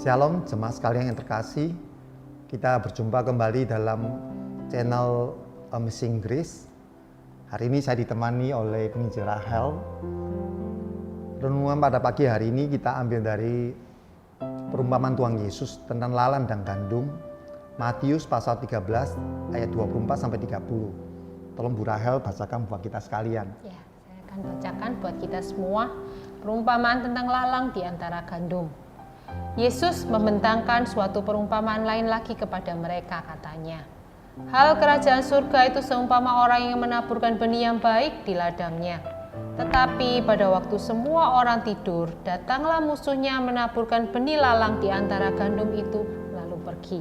Shalom jemaat sekalian yang terkasih, kita berjumpa kembali dalam channel Amazing Grace. Hari ini saya ditemani oleh penginjil Rahel. Renungan pada pagi hari ini kita ambil dari perumpamaan Tuhan Yesus tentang lalang dan gandum, Matius pasal 13 ayat 24-30. Tolong Bu Rahel bacakan buat kita sekalian. Ya, saya akan bacakan buat kita semua perumpamaan tentang lalang di antara gandum. Yesus membentangkan suatu perumpamaan lain lagi kepada mereka, katanya, hal kerajaan surga itu seumpama orang yang menaburkan benih yang baik di ladangnya. Tetapi pada waktu semua orang tidur, datanglah musuhnya menaburkan benih lalang di antara gandum itu, lalu pergi.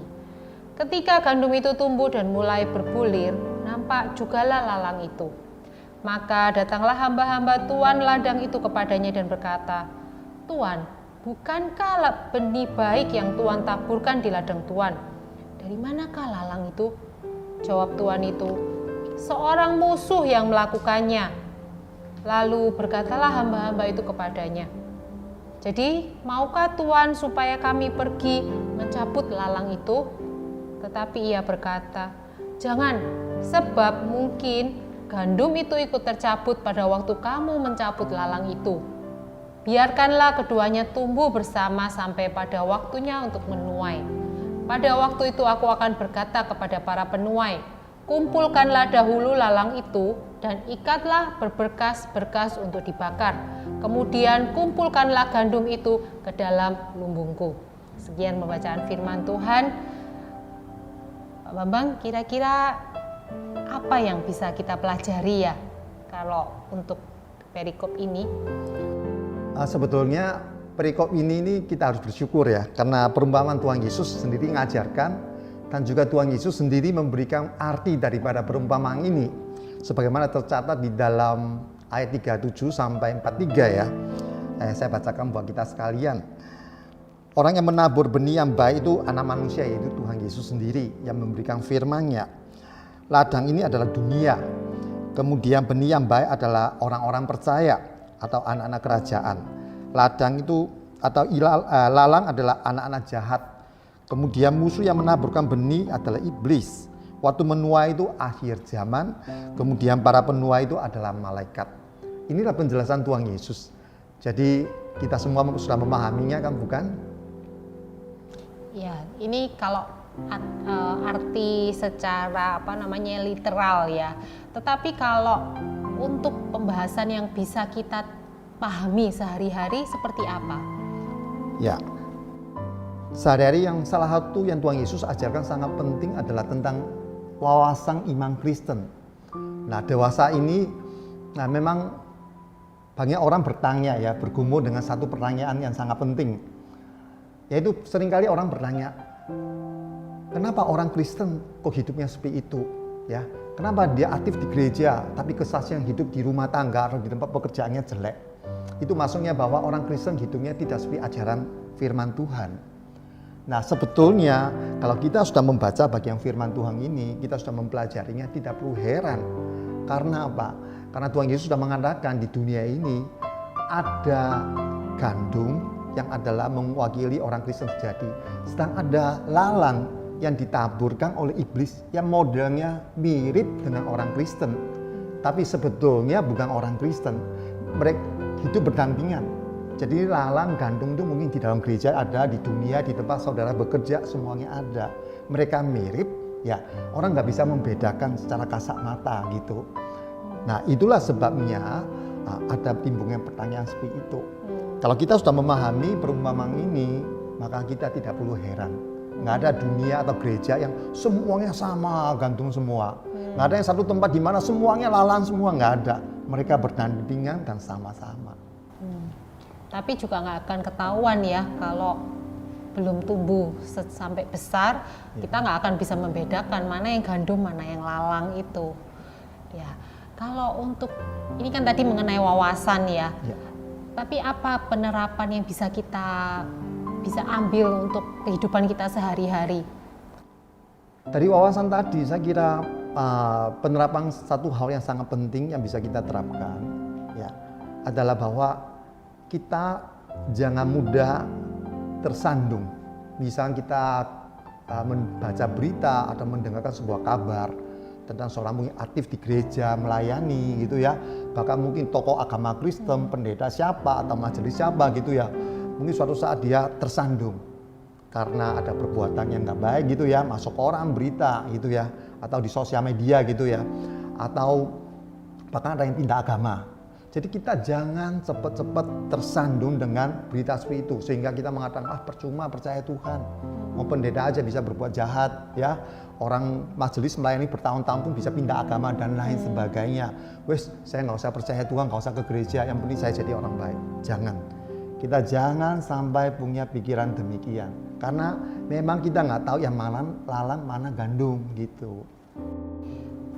Ketika gandum itu tumbuh dan mulai berbulir, nampak jugalah lalang itu. Maka datanglah hamba-hamba Tuan ladang itu kepadanya dan berkata, Tuan, bukankah benih baik yang Tuan taburkan di ladang Tuan? Dari manakah lalang itu? Jawab Tuan itu, seorang musuh yang melakukannya. Lalu berkatalah hamba-hamba itu kepadanya, jadi maukah Tuan supaya kami pergi mencabut lalang itu? Tetapi ia berkata, jangan, sebab mungkin gandum itu ikut tercabut pada waktu kamu mencabut lalang itu. Biarkanlah keduanya tumbuh bersama sampai pada waktunya untuk menuai. Pada waktu itu aku akan berkata kepada para penuai, kumpulkanlah dahulu lalang itu dan ikatlah berberkas-berkas untuk dibakar. Kemudian kumpulkanlah gandum itu ke dalam lumbungku. Sekian pembacaan firman Tuhan. Pak Bambang, kira-kira apa yang bisa kita pelajari ya kalau untuk perikop ini? Sebetulnya perikop ini kita harus bersyukur ya, karena perumpamaan Tuhan Yesus sendiri mengajarkan dan juga Tuhan Yesus sendiri memberikan arti daripada perumpamaan ini sebagaimana tercatat di dalam ayat 37 sampai 43 ya. Saya bacakan buat kita sekalian. Orang yang menabur benih yang baik itu anak manusia, yaitu Tuhan Yesus sendiri yang memberikan firman-Nya. Ladang ini adalah dunia. Kemudian benih yang baik adalah orang-orang percaya atau anak-anak kerajaan. Ladang itu atau lalang adalah anak-anak jahat. Kemudian musuh yang menaburkan benih adalah iblis. Waktu menuai itu akhir zaman. Kemudian para penuai itu adalah malaikat. Inilah penjelasan Tuhan Yesus. Jadi kita semua sudah memahaminya kan, bukan? Ya, ini kalau arti secara literal ya. Tetapi kalau untuk pembahasan yang bisa kita pahami sehari-hari seperti apa? Ya, sehari-hari yang salah satu yang Tuhan Yesus ajarkan sangat penting adalah tentang wawasan iman Kristen. Nah, dewasa ini, memang banyak orang bertanya ya, bergumul dengan satu pertanyaan yang sangat penting. Yaitu seringkali orang bertanya, kenapa orang Kristen kok hidupnya seperti itu? Ya, kenapa dia aktif di gereja, tapi kesaksian hidup di rumah tangga atau di tempat pekerjaannya jelek? Itu maksudnya bahwa orang Kristen hidupnya tidak seperti ajaran firman Tuhan. Nah, sebetulnya kalau kita sudah membaca bagian firman Tuhan ini, kita sudah mempelajarinya, tidak perlu heran. Karena apa? Karena Tuhan Yesus sudah mengatakan di dunia ini ada gandum yang adalah mewakili orang Kristen sejati, sedang ada lalang yang ditaburkan oleh iblis yang modelnya mirip dengan orang Kristen, tapi sebetulnya bukan orang Kristen. Mereka hidup berdampingan. Jadi lalang gandum itu mungkin di dalam gereja ada, di dunia, di tempat saudara bekerja, semuanya ada. Mereka mirip, ya orang nggak bisa membedakan secara kasat mata gitu. Nah, itulah sebabnya ada timbulnya pertanyaan seperti itu. Kalau kita sudah memahami perumpamaan ini, maka kita tidak perlu heran. Nggak ada dunia atau gereja yang semuanya sama, gantung semua. Nggak ada yang satu tempat di mana semuanya lalang semua, nggak ada. Mereka berdampingan dan sama-sama. Tapi juga nggak akan ketahuan ya kalau belum tumbuh sampai besar, kita nggak akan bisa membedakan mana yang gandum, mana yang lalang itu. Ya, kalau untuk ini kan tadi mengenai wawasan ya. Tapi apa penerapan yang bisa kita ambil untuk kehidupan kita sehari-hari? Dari wawasan tadi, saya kira penerapan satu hal yang sangat penting yang bisa kita terapkan ya adalah bahwa kita jangan mudah tersandung Bisa kita membaca berita atau mendengarkan sebuah kabar tentang seorang mungkin aktif di gereja melayani gitu ya, bahkan mungkin tokoh agama Kristen, pendeta siapa atau majelis siapa gitu ya, mungkin suatu saat dia tersandung karena ada perbuatan yang nggak baik gitu ya, masuk koran berita gitu ya, atau di sosial media gitu ya, atau bahkan ada yang pindah agama. Jadi kita jangan cepat-cepat tersandung dengan berita seperti itu, sehingga kita mengatakan percuma percaya Tuhan, mau pendeta aja bisa berbuat jahat ya, orang majelis melayani bertahun-tahun pun bisa pindah agama dan lain sebagainya. Wes, saya nggak usah percaya Tuhan, nggak usah ke gereja, yang penting saya jadi orang baik. Jangan, kita jangan sampai punya pikiran demikian, karena memang kita nggak tahu yang mana lalang mana gandum gitu.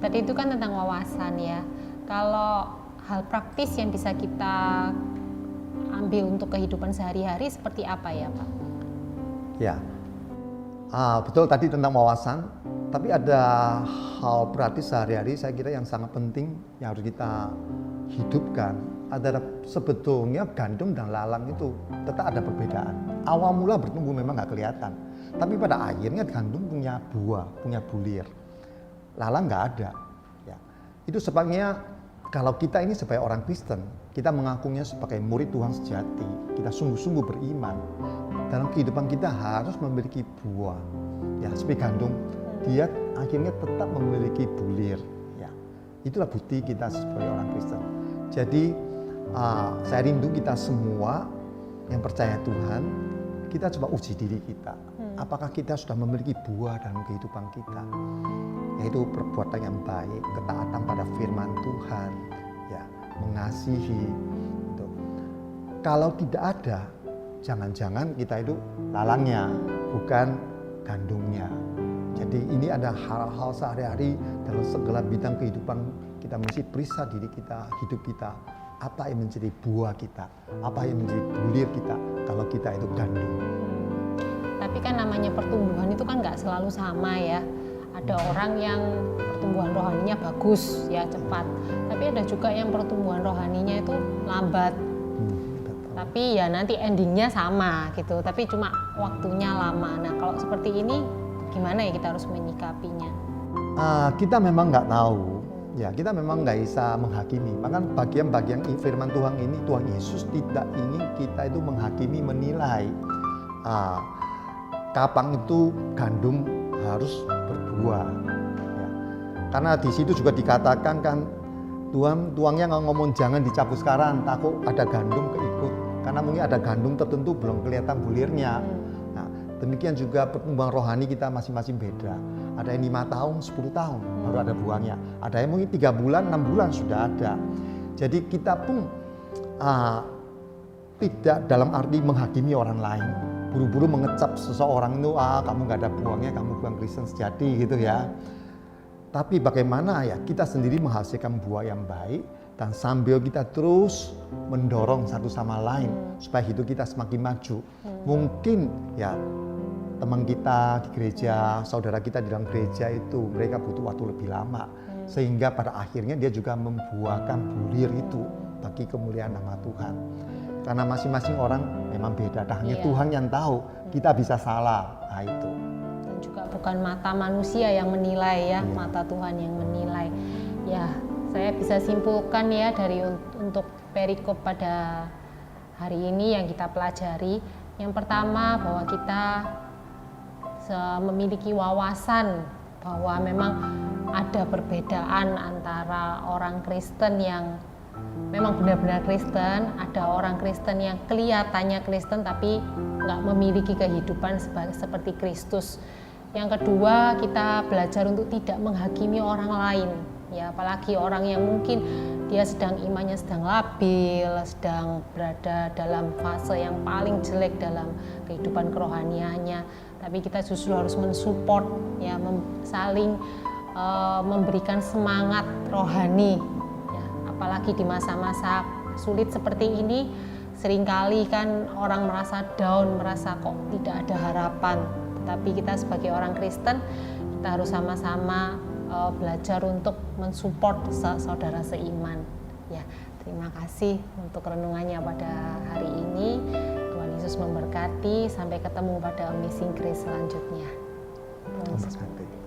Tadi itu kan tentang wawasan ya. Kalau hal praktis yang bisa kita ambil untuk kehidupan sehari-hari seperti apa ya Pak? Ya, betul tadi tentang wawasan, tapi ada hal praktis sehari-hari saya kira yang sangat penting yang harus kita hidupkan. Adalah sebetulnya gandum dan lalang itu tetap ada perbedaan. Awal mula bertumbuh memang nggak kelihatan, tapi pada akhirnya gandum punya buah, punya bulir. Lalang nggak ada. Ya. Itu sebabnya kalau kita ini sebagai orang Kristen, kita mengakunya sebagai murid Tuhan sejati, kita sungguh-sungguh beriman. Dalam kehidupan kita harus memiliki buah. Ya, seperti gandum, dia akhirnya tetap memiliki bulir. Ya, itulah bukti kita sebagai orang Kristen. Jadi, saya rindu kita semua yang percaya Tuhan, kita coba uji diri kita. Apakah kita sudah memiliki buah dalam kehidupan kita? Yaitu perbuatan yang baik, ketaatan pada firman Tuhan, ya, mengasihi. Gitu. Kalau tidak ada, jangan-jangan kita itu lalangnya, bukan gandumnya. Jadi ini ada hal-hal sehari-hari dalam segala bidang kehidupan kita mesti periksa diri kita, hidup kita. Apa yang menjadi buah kita, apa yang menjadi bulir kita kalau kita itu gandum. Tapi kan namanya pertumbuhan itu kan nggak selalu sama ya. Ada orang yang pertumbuhan rohaninya bagus ya, cepat. Tapi ada juga yang pertumbuhan rohaninya itu lambat. Tapi ya nanti endingnya sama gitu, tapi cuma waktunya lama. Nah kalau seperti ini gimana ya kita harus menyikapinya? Kita memang nggak tahu, ya kita memang nggak bisa menghakimi. Bahkan bagian-bagian firman Tuhan ini, Tuhan Yesus tidak ingin kita itu menghakimi, menilai kapan itu gandum harus berbuah. Ya. Karena di situ juga dikatakan kan, tuangnya nggak ngomong jangan dicabut sekarang, takut ada gandum keikut. Karena mungkin ada gandum tertentu belum kelihatan bulirnya. Nah, demikian juga pertumbuhan rohani kita masing-masing beda. Ada yang 5 tahun, 10 tahun baru ada buahnya. Ada yang mungkin 3 bulan, 6 bulan sudah ada. Jadi kita pun tidak dalam arti menghakimi orang lain. Buru-buru mengecap seseorang itu, kamu nggak ada buahnya, kamu bukan Kristen sejati gitu ya. Tapi bagaimana ya kita sendiri menghasilkan buah yang baik dan sambil kita terus mendorong satu sama lain supaya hidup kita semakin maju. Mungkin ya teman kita di gereja, saudara kita di dalam gereja itu mereka butuh waktu lebih lama sehingga pada akhirnya dia juga membuahkan bulir itu bagi kemuliaan nama Tuhan. Karena masing-masing orang memang beda, hanya Tuhan yang tahu, kita bisa salah. Nah itu. Dan juga bukan mata manusia yang menilai ya, mata Tuhan yang menilai. Ya, saya bisa simpulkan ya dari untuk perikop pada hari ini yang kita pelajari. Yang pertama bahwa kita memiliki wawasan bahwa memang ada perbedaan antara orang Kristen yang memang benar-benar Kristen, ada orang Kristen yang kelihatannya Kristen tapi nggak memiliki kehidupan seperti Kristus. Yang kedua, kita belajar untuk tidak menghakimi orang lain, ya apalagi orang yang mungkin dia imannya sedang labil, sedang berada dalam fase yang paling jelek dalam kehidupan kerohaniannya. Tapi kita justru harus mensupport, ya saling memberikan semangat rohani. Apalagi di masa-masa sulit seperti ini, seringkali kan orang merasa down, merasa kok tidak ada harapan. Tetapi kita sebagai orang Kristen, kita harus sama-sama belajar untuk mensupport saudara seiman. Ya, terima kasih untuk renungannya pada hari ini. Tuhan Yesus Yesus memberkati. Sampai ketemu pada Amazing Grace selanjutnya. Tuhan Yesus memberkati.